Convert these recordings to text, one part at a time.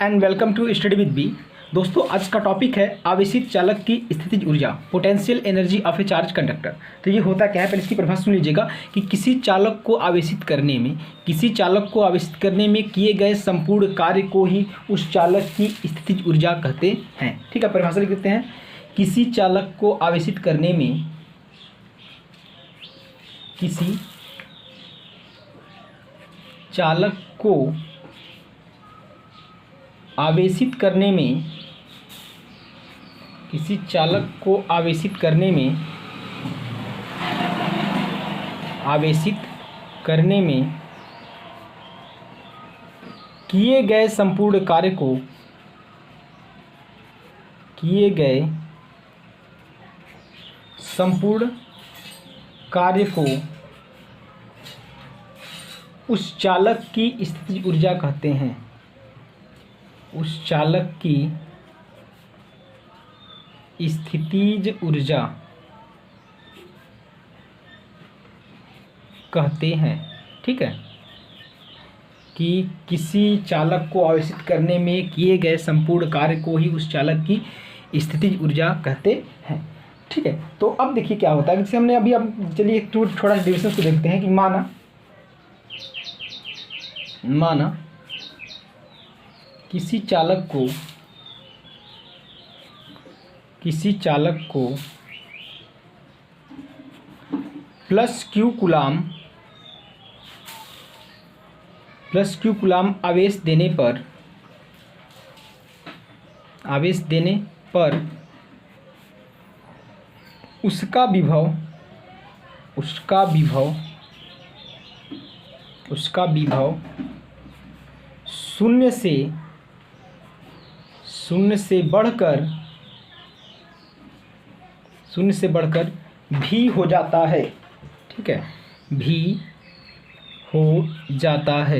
And welcome to study with B. दोस्तों आज का टॉपिक है आवेशित चालक की स्थितिज ऊर्जा, potential energy of A charge conductor. तो ये होता क्या है, पहले इसकी परिभाषा सुन लीजिएगा कि किसी चालक को आवेशित करने में किए गए संपूर्ण कार्य को ही उस चालक की स्थितिज ऊर्जा कहते हैं। ठीक है, परिभाषा लिख देते हैं। किसी चालक को आवेशित करने में किसी चालक को आवेशित करने में किए गए संपूर्ण कार्य को उस चालक की स्थितिज ऊर्जा कहते हैं। उस चालक की स्थितिज ऊर्जा कहते हैं। ठीक है, कि किसी चालक को आवेशित करने में किए गए संपूर्ण कार्य को ही उस चालक की स्थितिज ऊर्जा कहते हैं। ठीक है, तो अब देखिए क्या होता है। जैसे हमने अब चलिए थोड़ा डिविजन को देखते हैं कि माना किसी चालक को प्लस क्यू कूलाम आवेश देने पर उसका विभव शून्य से बढ़कर भी हो जाता है। ठीक है, भी हो जाता है।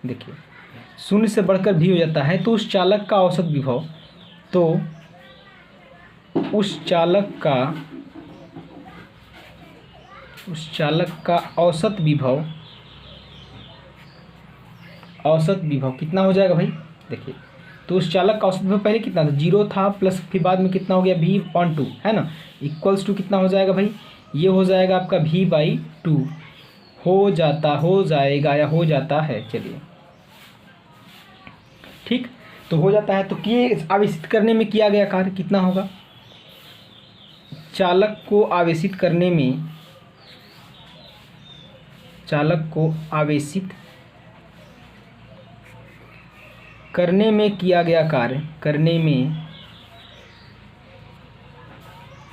देखिए, शून्य से बढ़कर भी हो जाता है तो उस चालक का औसत विभव कितना हो जाएगा भाई। देखिए, तो उस चालक का औसत विभव पहले कितना था, 0 था, प्लस फिर बाद में कितना हो गया V/2, है ना, इक्वल्स टू कितना हो जाएगा भाई, ये हो जाएगा आपका V/2 हो जाता है। चलिए ठीक, तो हो जाता है। तो आवेशित करने में किया गया कार्य कितना होगा, चालक को आवेशित करने में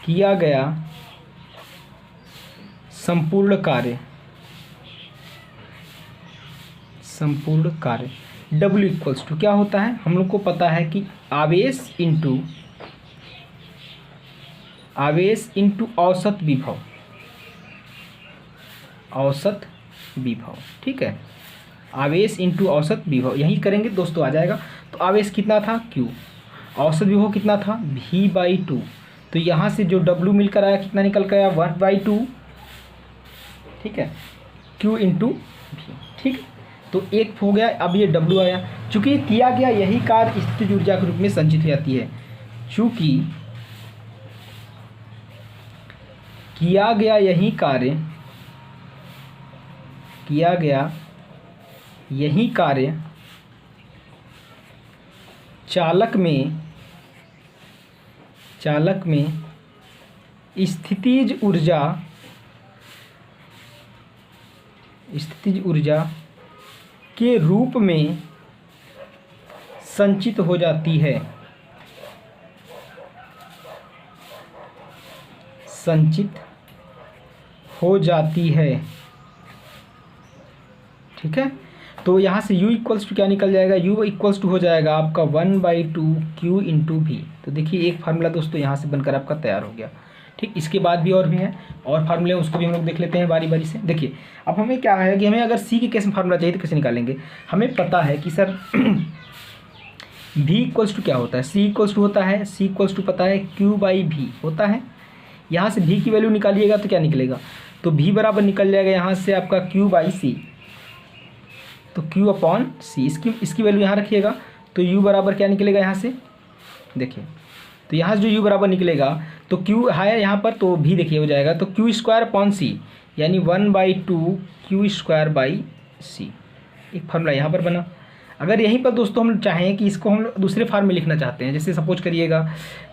किया गया संपूर्ण कार्य W इक्वल्स टू क्या होता है, हम लोग को पता है कि आवेश इंटू औसत विभव। ठीक है, आवेश इंटू औसत विभव, यही करेंगे दोस्तों, आ जाएगा। तो आवेश कितना था Q, औसत विभव कितना था V/2। तो यहाँ से जो W मिलकर आया कितना निकल कर आया 1/2। ठीक है, Q इंटू V। ठीक, तो एक हो गया। अब ये W आया, चूँकि किया गया यही कार्य स्थितिज ऊर्जा के रूप में संचित हो जाती है। चूँकि किया गया यही कार्य चालक में स्थितिज ऊर्जा के रूप में संचित हो जाती है। ठीक है, तो यहाँ से U इक्वल्स टू क्या निकल जाएगा, U इक्वल्स टू हो जाएगा आपका 1/2 Q इंटू V। तो देखिए एक फार्मूला दोस्तों यहाँ से बनकर आपका तैयार हो गया। ठीक, इसके बाद भी और भी हैं और फार्मूले, उसको भी हम लोग देख लेते हैं बारी बारी से। देखिए, अब हमें क्या है कि हमें अगर C के केस में फार्मूला चाहिए तो कैसे निकालेंगे। हमें पता है कि सर V इक्वल्स टू क्या होता है, C इक्वल्स टू होता है, C इक्वल्स टू पता है Q/V होता है। यहाँ से V की वैल्यू निकालिएगा तो क्या निकलेगा, तो V बराबर निकल जाएगा यहाँ से आपका Q/C। तो Q अपॉन C, इसकी वैल्यू यहाँ रखिएगा। तो U बराबर क्या निकलेगा यहाँ से, देखिए तो यहाँ से जो U बराबर निकलेगा तो Q है यहाँ पर, तो भी देखिए हो जाएगा तो Q स्क्वायर अपॉन C, यानी 1/2 Q स्क्वायर बाई C। एक फार्मूला यहाँ पर बना। अगर यहीं पर दोस्तों हम चाहें कि इसको हम दूसरे फार्म में लिखना चाहते हैं, जैसे सपोज करिएगा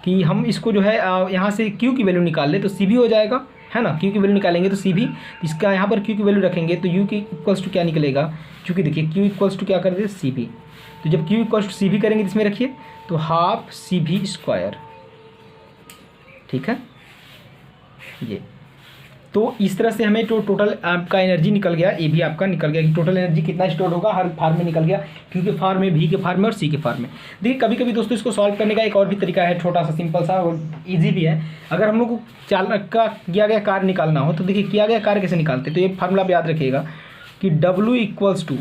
कि हम इसको जो है यहाँ से Q की वैल्यू निकाल ले तो C भी हो जाएगा, है ना। Q की वैल्यू निकालेंगे तो C भी, इसका यहाँ पर Q की वैल्यू रखेंगे तो U की इक्वल्स टू क्या निकलेगा, क्योंकि देखिए Q इक्वल्स टू क्या कर दे C भी, तो जब Q इक्वल्स टू C भी करेंगे इसमें रखिए तो हाफ CV स्क्वायर, ठीक है। ये तो इस तरह से हमें जो टोटल आपका एनर्जी निकल गया, ये भी आपका निकल गया कि टोटल एनर्जी कितना स्टोर होगा हर फार्म में निकल गया, क्योंकि फार्म में भी के फार्म में और सी के फार्म में। देखिए कभी कभी दोस्तों इसको सॉल्व करने का एक और भी तरीका है, छोटा सा सिंपल सा और ईजी भी है। अगर हम लोग को चालक का किया गया कार्य निकालना हो तो देखिए किया गया कार्य कैसे निकालते, तो ये फार्मूला आप याद रखिएगा कि W इक्वल्स टू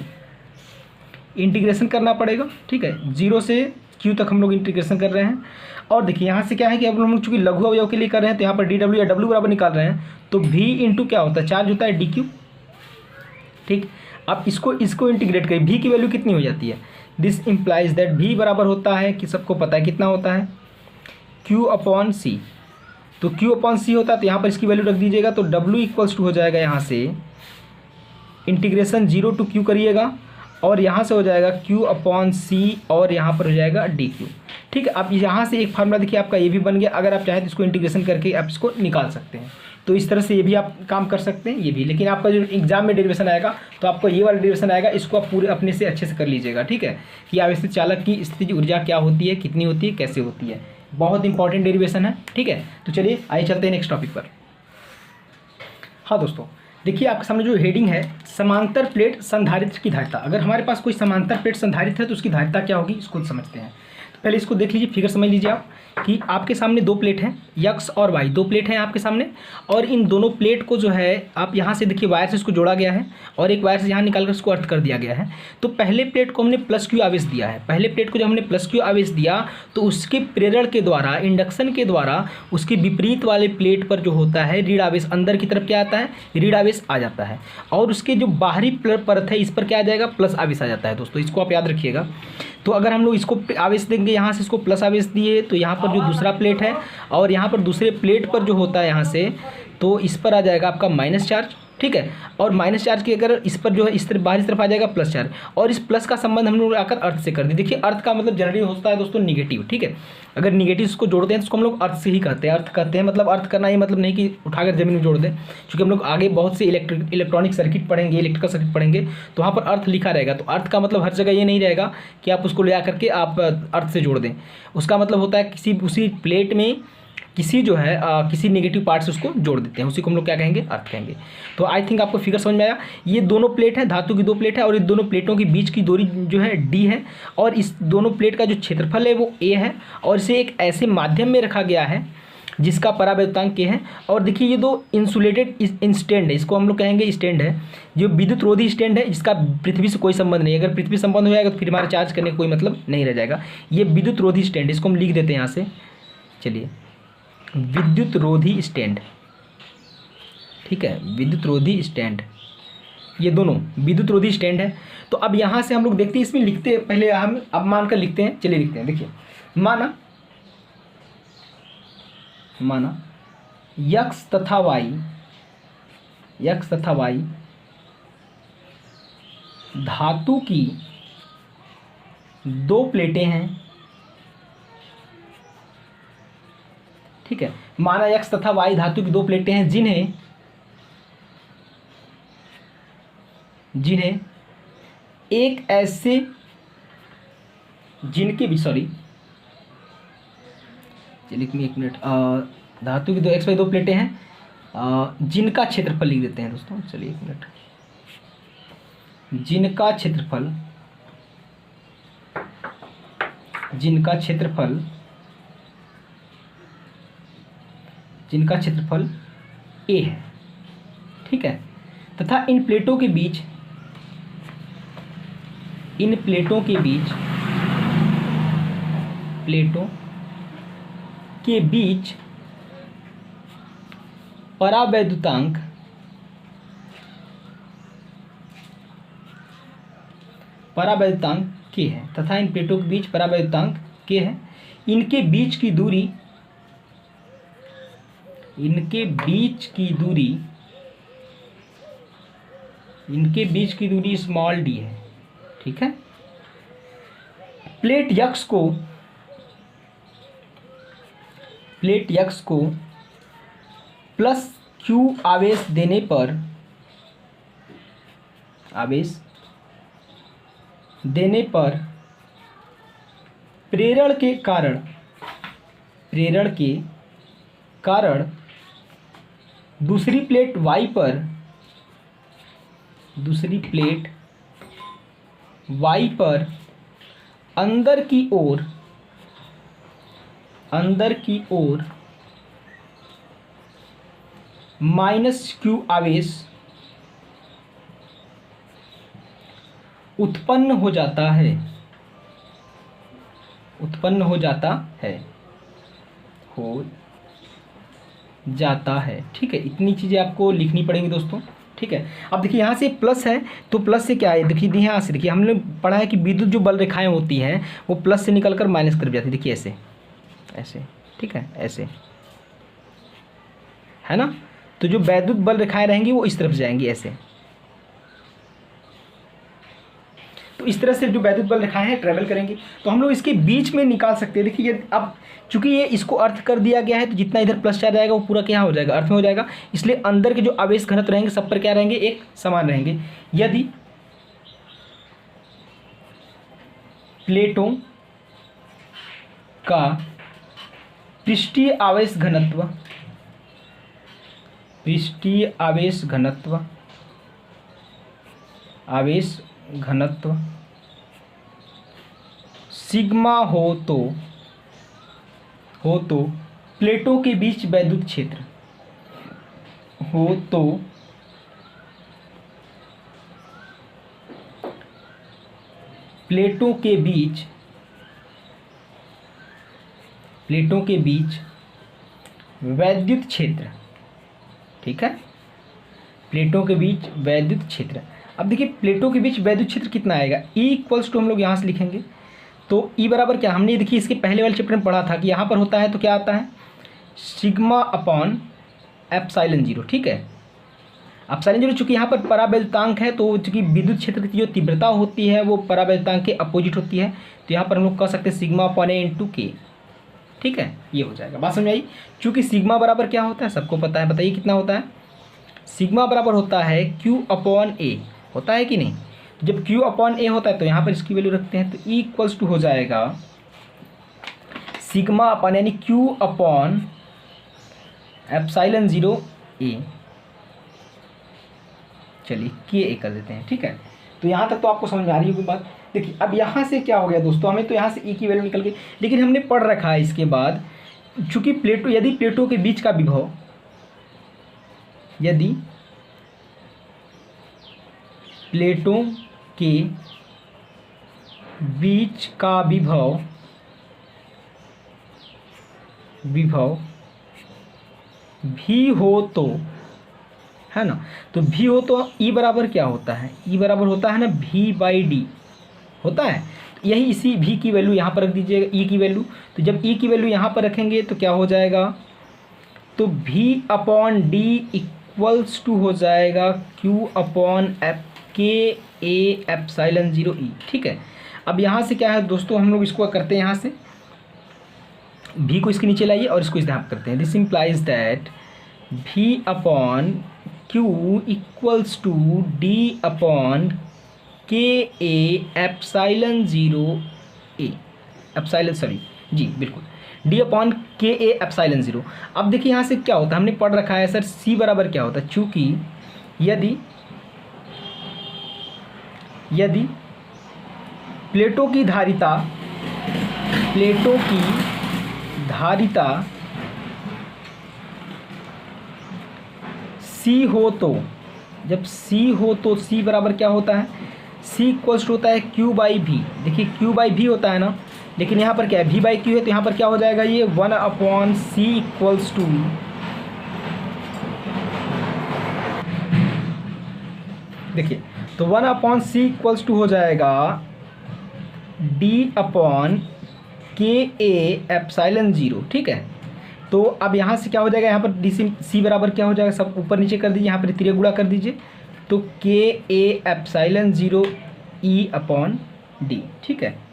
इंटीग्रेशन करना पड़ेगा, ठीक है। 0 से Q तक हम लोग इंटीग्रेशन कर रहे हैं। और देखिए यहाँ से क्या है कि अब हम लोग चूँकि लघु अवयव के लिए कर रहे हैं तो यहाँ पर DW या W बराबर निकाल रहे हैं, तो V इंटू क्या होता है, चार्ज होता है DQ, ठीक। अब इसको इंटीग्रेट करें, V की वैल्यू कितनी हो जाती है, दिस इम्प्लाइज दैट V बराबर होता है कि सबको पता है कितना होता है Q अपॉन C। तो Q अपॉन C होता है तो यहाँ पर इसकी वैल्यू रख दीजिएगा, तो W इक्वल्स टू हो जाएगा यहाँ से इंटीग्रेशन 0 to Q करिएगा और यहाँ से हो जाएगा Q अपॉन C और यहाँ पर हो जाएगा DQ, ठीक है। अब यहाँ से एक फार्मूला देखिए आपका ये भी बन गया। अगर आप चाहें तो इसको इंटीग्रेशन करके आप इसको निकाल सकते हैं, तो इस तरह से ये भी आप काम कर सकते हैं, ये भी। लेकिन आपका जो एग्जाम में डेरिवेशन आएगा तो आपको ये वाला डेरिवेशन आएगा, इसको आप पूरे अपने से अच्छे से कर लीजिएगा, ठीक है, कि आवेशित चालक की स्थितिज ऊर्जा क्या होती है, कितनी होती है, कैसे होती है। बहुत इंपॉर्टेंट डेरिवेशन है, ठीक है। तो चलिए आइए चलते हैं नेक्स्ट टॉपिक पर। हाँ दोस्तों देखिए आपके सामने जो हेडिंग है समांतर प्लेट संधारित्र की धारिता। अगर हमारे पास कोई समांतर प्लेट संधारित्र है तो उसकी धारिता क्या होगी इसको समझते हैं। तो पहले इसको देख लीजिए, फिगर समझ लीजिए आप कि आपके सामने दो प्लेट हैं, X और Y, दो प्लेट हैं आपके सामने। और इन दोनों प्लेट को जो है आप यहाँ से देखिए वायर से इसको जोड़ा गया है और एक वायर से यहाँ निकालकर इसको अर्थ कर दिया गया है। तो पहले प्लेट को हमने प्लस Q आवेश दिया है। पहले प्लेट को जब हमने प्लस Q आवेश दिया तो उसके प्रेरण के द्वारा, इंडक्शन के द्वारा उसके विपरीत वाले प्लेट पर जो होता है ऋण आवेश, अंदर की तरफ क्या आता है, ऋण आवेश आ जाता है। और उसके जो बाहरी परत है इस पर क्या आ जाएगा, प्लस आवेश आ जाता है। दोस्तों इसको आप याद रखिएगा। तो अगर हम लोग इसको आवेश देंगे, यहाँ से इसको प्लस आवेश दिए तो यहाँ पर जो दूसरा प्लेट है और यहाँ पर दूसरे प्लेट पर जो होता है यहाँ से, तो इस पर आ जाएगा आपका माइनस चार्ज, ठीक है। और माइनस चार्ज की अगर इस पर जो है इस तरफ बाहरी तरफ आ जाएगा प्लस चार्ज। और इस प्लस का संबंध हम लोग आकर अर्थ से कर दिए। देखिए अर्थ का मतलब जनरली होता है दोस्तों निगेटिव, ठीक है। अगर निगेटिव इसको जोड़ते हैं तो उसको हम लोग अर्थ से ही कहते हैं। अर्थ कहते हैं मतलब अर्थ करना ही मतलब नहीं कि उठाकर जमीन में जोड़ दें, क्योंकि हम लोग आगे बहुत से इलेक्ट्रॉनिक सर्किट पढ़ेंगे, इलेक्ट्रिकल सर्किट पढ़ेंगे, तो वहाँ पर अर्थ लिखा रहेगा। तो अर्थ का मतलब हर जगह ये नहीं रहेगा कि आप उसको ले आकर के आप अर्थ से जोड़ दें। उसका मतलब होता है किसी उसी प्लेट में किसी जो है किसी नेगेटिव पार्ट से उसको जोड़ देते हैं, उसी को हम लोग क्या कहेंगे, अर्थ कहेंगे। तो आई थिंक आपको फिगर समझ में आया। ये दोनों प्लेट है, धातु की दो प्लेट है और इन दोनों प्लेटों के बीच की दूरी जो है D है और इस दोनों प्लेट का जो क्षेत्रफल है वो A है और इसे एक ऐसे माध्यम में रखा गया है जिसका परावैद्युतांक K है। और देखिए ये दो इंसुलेटेड स्टैंड है, इसको हम लोग कहेंगे स्टैंड है, जो विद्युत रोधी स्टैंड है, जिसका पृथ्वी से कोई संबंध नहीं है। अगर पृथ्वी संबंध हो जाएगा तो फिर हमारे चार्ज करने का कोई मतलब नहीं रह जाएगा। ये विद्युत रोधी स्टैंड, इसको हम लिख देते हैं यहाँ से, चलिए विद्युत रोधी स्टैंड, ठीक है, विद्युत रोधी स्टैंड, ये दोनों विद्युत रोधी स्टैंड है। तो अब यहाँ से हम लोग देखते हैं, इसमें लिखते हैं पहले हम, अब मान कर लिखते हैं, चलिए लिखते हैं। देखिए माना X तथा Y धातु की दो प्लेटें हैं, ठीक है। माना X तथा Y धातु की दो प्लेटें हैं जिन्हें एक ऐसे जिनके भी एक मिनट, धातु की दो XY दो प्लेटें हैं जिनका क्षेत्रफल लिख देते हैं दोस्तों, चलिए एक मिनट, जिनका क्षेत्रफल A है, ठीक है। तथा इन प्लेटों के बीच परावैद्युतांक k है तथा इन प्लेटों के बीच परावैद्युतांक k है। इनके बीच की दूरी स्मॉल d है। ठीक है। प्लेट यक्स को प्लस q आवेश देने पर प्रेरण के कारण दूसरी प्लेट y पर अंदर की ओर -q आवेश उत्पन्न हो जाता है। ठीक है, इतनी चीज़ें आपको लिखनी पड़ेंगी दोस्तों। ठीक है। अब देखिए यहाँ से प्लस है तो प्लस से क्या है, देखिए यहाँ से देखिए हमने पढ़ा है कि विद्युत जो बल रेखाएं होती हैं वो प्लस से निकल कर माइनस कर जाती है। देखिए ऐसे ठीक है, ऐसे है ना। तो जो वैद्युत बल रेखाएं रहेंगी वो इस तरफ जाएंगी ऐसे। तो इस तरह से जो वैद्युत बल रेखाएं हैं ट्रेवल करेंगी। तो हम लोग इसके बीच में निकाल सकते हैं। देखिए अब चूंकि ये इसको अर्थ कर दिया गया है तो जितना इधर प्लस चार्ज आएगा वो पूरा क्या हो जाएगा, अर्थ में हो जाएगा। इसलिए अंदर के जो आवेश घनत्व रहेंगे सब पर क्या रहेंगे, एक समान रहेंगे। यदि प्लेटों का पृष्ठीय आवेश घनत्व सिग्मा हो तो प्लेटों के बीच वैद्युत क्षेत्र प्लेटों के बीच वैद्युत क्षेत्र। ठीक है, प्लेटों के बीच वैद्युत क्षेत्र। अब देखिए प्लेटों के बीच वैद्युत क्षेत्र कितना आएगा, E इक्वल्स टू हम लोग यहाँ से लिखेंगे। तो E बराबर क्या, हमने देखिए इसके पहले वाले चैप्टर में पढ़ा था कि यहाँ पर होता है तो क्या आता है, सिग्मा अपॉन एप्सिलॉन 0। ठीक है, एप्सिलॉन 0 चूँकि यहाँ पर परावैद्युतांक है तो चूँकि विद्युत क्षेत्र की जो तीव्रता होती है वो परावैद्युतांक के अपोजिट होती है। तो यहाँ पर हम लोग कह सकते हैं सिग्मा अपॉन ए इंटू के। ठीक है, ये हो जाएगा। बात समझ आई। चूँकि सिग्मा बराबर क्या होता है सबको पता है, बताइए कितना होता है। सिग्मा बराबर होता है Q अपॉन ए, होता है कि नहीं। तो जब Q अपॉन ए होता है तो यहाँ पर इसकी वैल्यू रखते हैं। तो E इक्वल्स टू हो जाएगा सिग्मा अपॉन यानी Q अपॉन एप्सिलॉन 0 ए, चलिए के ए कर देते हैं। ठीक है, तो यहाँ तक तो आपको समझ में आ रही होगी बात। देखिए अब यहाँ से क्या हो गया दोस्तों, हमें तो यहाँ से E की वैल्यू निकल गई, लेकिन हमने पढ़ रखा है इसके बाद चूँकि यदि प्लेटों के बीच का विभव प्लेटों के बीच का विभव भी हो तो, है ना, तो भी हो तो E बराबर क्या होता है, E बराबर होता है ना V/D होता है। तो यही इसी V की वैल्यू यहाँ पर रख दीजिएगा, E की वैल्यू। तो जब E की वैल्यू यहाँ पर रखेंगे तो क्या हो जाएगा, तो V upon D equals to हो जाएगा Q upon K A epsilon 0 E। ठीक है, अब यहाँ से क्या है दोस्तों, हम लोग इसको करते हैं, यहाँ से V को इसके नीचे लाइए और इसको इस तरह करते हैं। This implies that V upon Q equals to D upon K A epsilon 0 ए, जी बिल्कुल, D upon K A epsilon 0। अब देखिए यहाँ से क्या होता है, हमने पढ़ रखा है सर C बराबर क्या होता है। चूँकि यदि प्लेटों की धारिता C हो तो, जब C हो तो C बराबर क्या होता है, C इक्वल्स होता है Q/V। देखिए Q/V होता है ना, लेकिन यहाँ पर क्या है V/Q है, तो यहाँ पर क्या हो जाएगा ये 1/C इक्वल्स टू देखिए तो 1/c इक्वल्स टू हो जाएगा d/KA/0, ठीक है। तो अब यहाँ से क्या हो जाएगा, यहाँ पर डी सी बराबर क्या हो जाएगा, सब ऊपर नीचे कर दीजिए, यहाँ पर तिरे गुणा कर दीजिए, तो KA/0 E/d, ठीक है।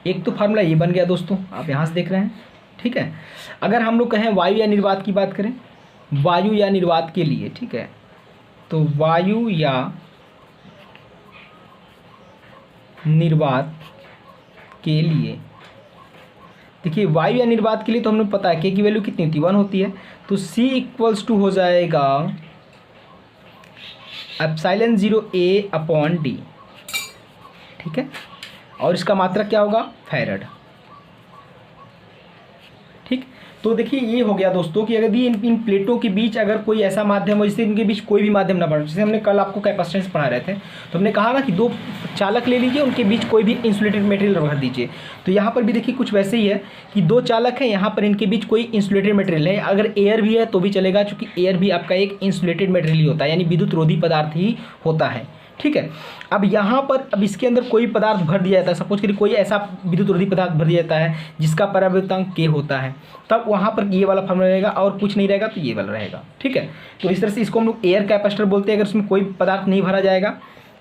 एक तो फार्मूला ये बन गया दोस्तों, आप यहाँ से देख रहे हैं, ठीक है। अगर हम लोग कहें वायु या निर्वात की बात करें, वायु या निर्वात के लिए, ठीक है, तो वायु या निर्वात के लिए, देखिए वायु या निर्वात के लिए तो हमें पता है के की वैल्यू कितनी होती है, 1 होती है, तो C इक्वल्स टू हो जाएगा ε0 A/d, ठीक है। और इसका मात्रा क्या होगा, फैरड, ठीक। तो देखिए ये हो गया दोस्तों कि अगर इन प्लेटों के बीच अगर कोई ऐसा माध्यम हो जिससे इनके बीच कोई भी माध्यम ना बढ़े, जैसे हमने कल आपको कैपेसिटेंस पढ़ा रहे थे, तो हमने कहा ना कि दो चालक ले लीजिए, उनके बीच कोई भी इंसुलेटेड मटेरियल रख दीजिए। तो यहाँ पर भी देखिए कुछ वैसे ही है कि दो चालक हैं, यहाँ पर इनके बीच कोई इंसुलेटेड मटेरियल है, अगर एयर भी है तो भी चलेगा, चूँकि एयर भी आपका एक इंसुलेटेड मटेरियल ही होता है, यानी विद्युत रोधी पदार्थ ही होता है, ठीक है। अब यहाँ पर अब इसके अंदर कोई पदार्थ भर दिया जाता है, सपोज करिए कोई ऐसा विद्युत रोधी पदार्थ भर दिया जाता है जिसका परावर्तनांक K होता है, तब वहाँ पर ये वाला फॉर्मूला रहेगा, और कुछ नहीं रहेगा तो ये वाला रहेगा, ठीक है। तो इस तरह से इसको हम लोग एयर कैपेसिटर बोलते हैं। अगर इसमें कोई पदार्थ नहीं भरा जाएगा,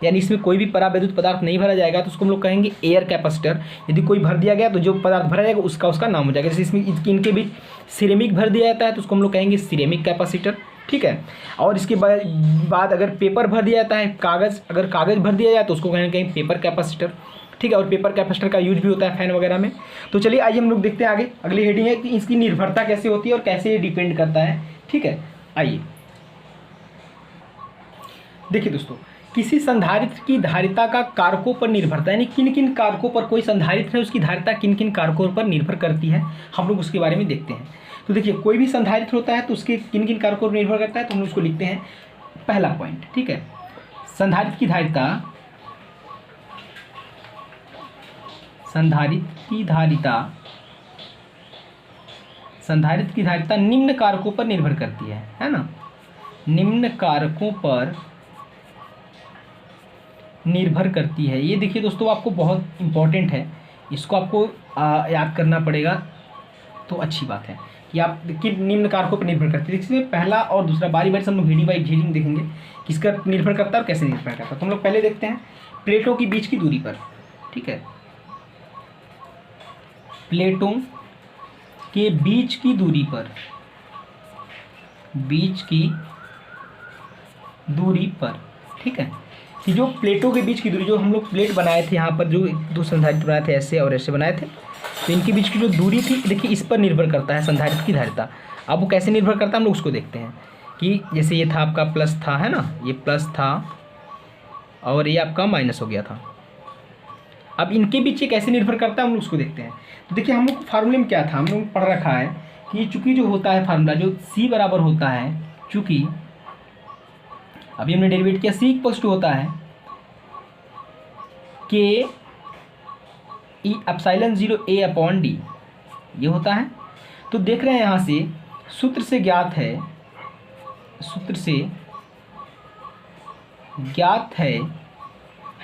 यानी इसमें कोई भी परावैद्युत पदार्थ नहीं भरा जाएगा, तो उसको हम लोग कहेंगे एयर कैपेसिटर। यदि कोई भर दिया गया तो जो पदार्थ भरा जाएगा उसका नाम हो जाएगा। जैसे इसमें इनके बीच सिरेमिक भर दिया जाता है तो उसको हम लोग कहेंगे सिरेमिक कैपेसिटर, ठीक है। और इसके बाद अगर पेपर भर दिया जाता है, कागज़, अगर कागज़ भर दिया जाए तो उसको कहेंगे पेपर कैपेसिटर, ठीक है। और पेपर कैपेसिटर का यूज भी होता है फैन वगैरह में। तो चलिए आइए हम लोग देखते हैं आगे, अगली हेडिंग है कि इसकी निर्भरता कैसे होती है और कैसे ये डिपेंड करता है, ठीक है। आइए देखिए दोस्तों, किसी संधारित्र की धारिता का कारकों पर निर्भरता, यानी किन किन कारकों पर कोई संधारित्र है उसकी धारिता किन किन कारकों पर निर्भर करती है, हम लोग उसके बारे में देखते हैं। तो देखिए कोई भी संधारित्र होता है तो उसके किन किन कारकों पर निर्भर करता है, तो हम उसको लिखते हैं पहला पॉइंट, ठीक है। संधारित्र की धारिता, संधारित्र की धारिता निम्न कारकों पर निर्भर करती है ना, निम्न कारकों पर निर्भर करती है। ये देखिए दोस्तों आपको बहुत इंपॉर्टेंट है, इसको आपको याद करना पड़ेगा, तो अच्छी बात है कि आप किन निम्न कारकों पर निर्भर करती है। इसमें पहला और दूसरा बारी बारी से हम लोग हेडिंग बाई हेडिंग देखेंगे किसका निर्भर करता है और कैसे निर्भर करता है। तो हम लोग पहले देखते हैं प्लेटों के बीच की दूरी पर, ठीक है। प्लेटों के बीच की दूरी पर, ठीक है, कि जो प्लेटों के बीच की दूरी, जो हम लोग प्लेट बनाए थे यहाँ पर, जो दो संधारित्र बनाए थे ऐसे और ऐसे बनाए थे, तो इनके बीच की जो दूरी थी देखिए इस पर निर्भर करता है संधारित्र की धारिता। अब वो कैसे निर्भर करता है हम लोग उसको देखते हैं कि जैसे ये था आपका प्लस था, है ना, ये प्लस था और ये आपका माइनस हो गया था। अब इनके बीच ये कैसे निर्भर करता है हम लोग उसको देखते हैं। तो देखिए हम लोग फार्मूले में क्या था, हम लोग पढ़ रखा है कि चूँकि जो होता है फार्मूला जो C बराबर होता है, चूँकि अभी हमने डेरिवेट किया, C इक्वल्स टू होता है K ε0 A/d, ये होता है। तो देख रहे हैं यहाँ से सूत्र से ज्ञात है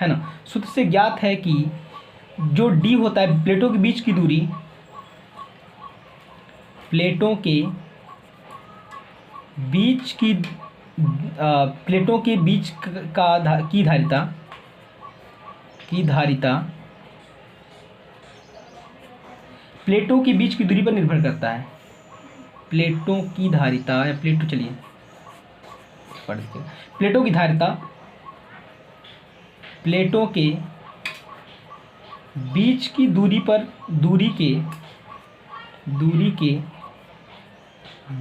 ना, सूत्र से ज्ञात है कि जो D होता है प्लेटों के बीच की दूरी, प्लेटों के बीच की धारिता प्लेटों के बीच की दूरी पर निर्भर करता है। प्लेटों की धारिता या चलिए पढ़ देते हैं। प्लेटों की धारिता प्लेटों के बीच की दूरी पर दूरी के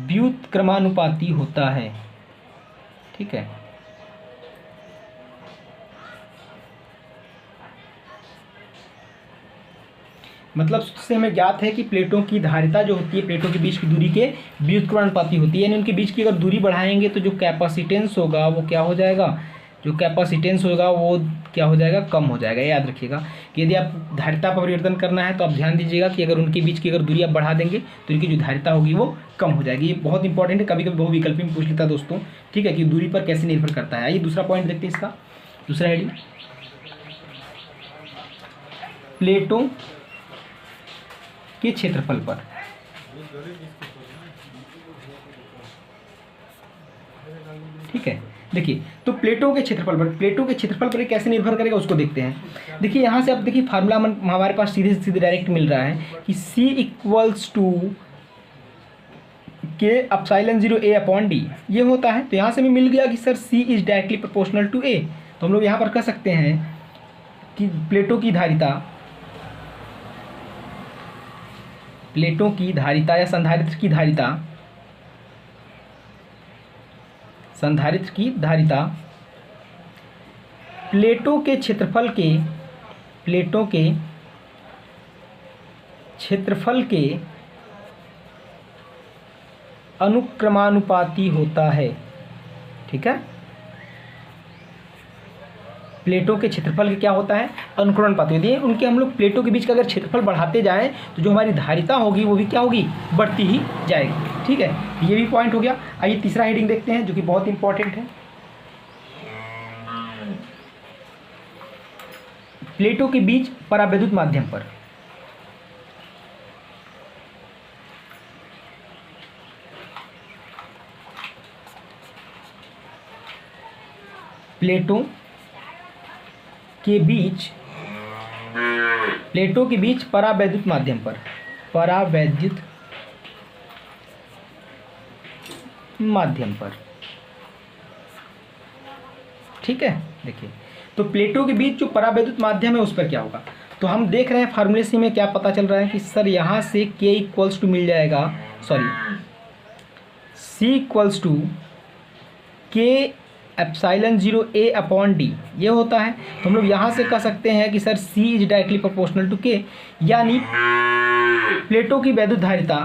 व्युत्क्रमानुपाती होता है, ठीक है। मतलब उससे हमें ज्ञात है कि प्लेटों की धारिता जो होती है प्लेटों के बीच की दूरी के व्युत्क्रमानुपाती होती है, यानी उनके बीच की अगर दूरी बढ़ाएंगे तो जो कैपेसिटेंस होगा वो क्या हो जाएगा, जो कैपेसिटेंस होगा वो क्या हो जाएगा, कम हो जाएगा। याद रखिएगा कि यदि आप धारिता परिवर्तन करना है तो आप ध्यान दीजिएगा कि अगर उनके बीच की अगर दूरी आप बढ़ा देंगे तो इनकी जो धारिता होगी वो कम हो जाएगी। ये बहुत इंपॉर्टेंट है, कभी कभी बहुविकल्पी में पूछ लेता है दोस्तों, ठीक है, कि दूरी पर कैसे निर्भर करता है। आइए दूसरा पॉइंट देखते हैं इसका, दूसरा हेडिंग प्लेटों के क्षेत्रफल पर। ठीक है, देखिए तो प्लेटों के क्षेत्रफल पर ये कैसे निर्भर करेगा उसको देखते हैं। देखिए यहाँ से आप देखिए फार्मूला हमारे पास सीधे सीधे डायरेक्ट मिल रहा है कि C इक्वल्स टू के एप्सिलॉन 0 A अपॉन D ये होता है। तो यहाँ से हमें मिल गया कि sir C is directly proportional to A। तो हम लोग यहाँ पर कह सकते हैं कि प्लेटों की धारिता या संधारित्र की धारिता प्लेटों के क्षेत्रफल के अनुक्रमानुपाती होता है। ठीक है, प्लेटों के क्षेत्रफल के क्या होता है, अनुक्रमानुपाती। यदि उनके हम लोग प्लेटों के बीच का अगर क्षेत्रफल बढ़ाते जाएं तो जो हमारी धारिता होगी वो भी क्या होगी, बढ़ती ही जाएगी। ठीक है, ये भी पॉइंट हो गया। आइए तीसरा हेडिंग देखते हैं जो कि बहुत इंपॉर्टेंट है, प्लेटों के बीच परावैद्युत माध्यम पर। प्लेटों के बीच परावैद्युत माध्यम पर। ठीक है, देखिए तो प्लेटों के बीच जो परावैद्युत माध्यम है उस पर क्या होगा। तो हम देख रहे हैं फार्मूले से में क्या पता चल रहा है कि सर यहाँ से K इक्वल्स टू मिल जाएगा, C equals to K epsilon 0 A upon D ये होता है। तो हम लोग यहाँ से कह सकते हैं कि sir C is directly proportional to K, यानी प्लेटों की वैद्युत धारिता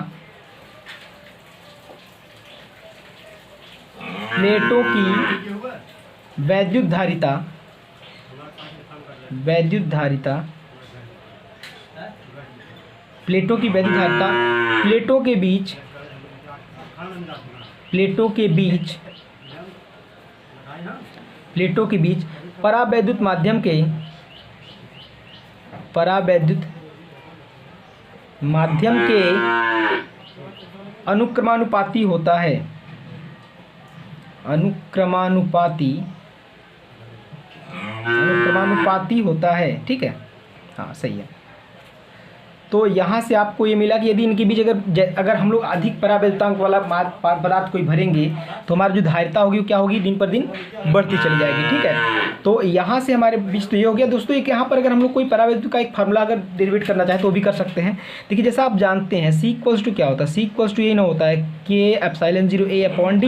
प्लेटों के बीच परावैद्युत माध्यम के अनुक्रमानुपाती होता है। अनुक्रमानुपाती होता है। ठीक है, हाँ सही है। तो यहाँ से आपको ये मिला कि यदि इनके बीच अगर हम लोग अधिक परावैद्युतांक वाला पदार्थ कोई भरेंगे तो हमारी जो धारिता होगी वो क्या होगी, दिन पर दिन बढ़ती चली जाएगी। ठीक है, तो यहाँ से हमारे बीच तो ये हो गया दोस्तों। एक यहाँ पर अगर हम लोग कोई परावैद्युत का एक फार्मूला अगर डेरिवेट करना चाहें तो वो भी कर सकते हैं। देखिए जैसा आप जानते हैं C इक्वल्स टू क्या होता है, C इक्वल्स टू ये ना होता है K epsilon 0 A upon D।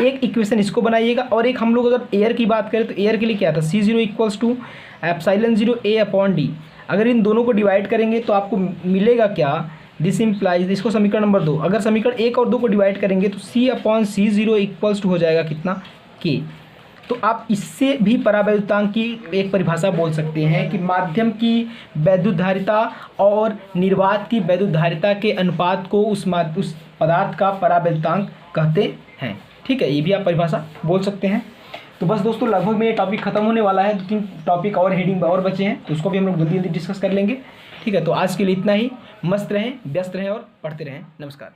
एक इक्वेशन इसको बनाइएगा, और एक हम लोग अगर एयर की बात करें तो एयर के लिए क्या था, C0 equals to epsilon 0 A upon D। अगर इन दोनों को डिवाइड करेंगे तो आपको मिलेगा क्या, दिस इम्प्लाइज, इसको समीकरण नंबर 2, अगर समीकरण 1 और 2 को डिवाइड करेंगे तो C upon C0 equals to हो जाएगा कितना, K। तो आप इससे भी परावैद्युतांक की एक परिभाषा बोल सकते हैं कि माध्यम की वैद्युत धारिता और निर्वात की वैद्युत धारिता के अनुपात को उस पदार्थ का परावैद्युतांक कहते हैं। ठीक है, ये भी आप परिभाषा बोल सकते हैं। तो बस दोस्तों लगभग में ये टॉपिक खत्म होने वाला है, 2-3 टॉपिक और हेडिंग और बचे हैं तो उसको भी हम लोग जल्दी जल्दी डिस्कस कर लेंगे। ठीक है, तो आज के लिए इतना ही। मस्त रहें, व्यस्त रहें और पढ़ते रहें। नमस्कार।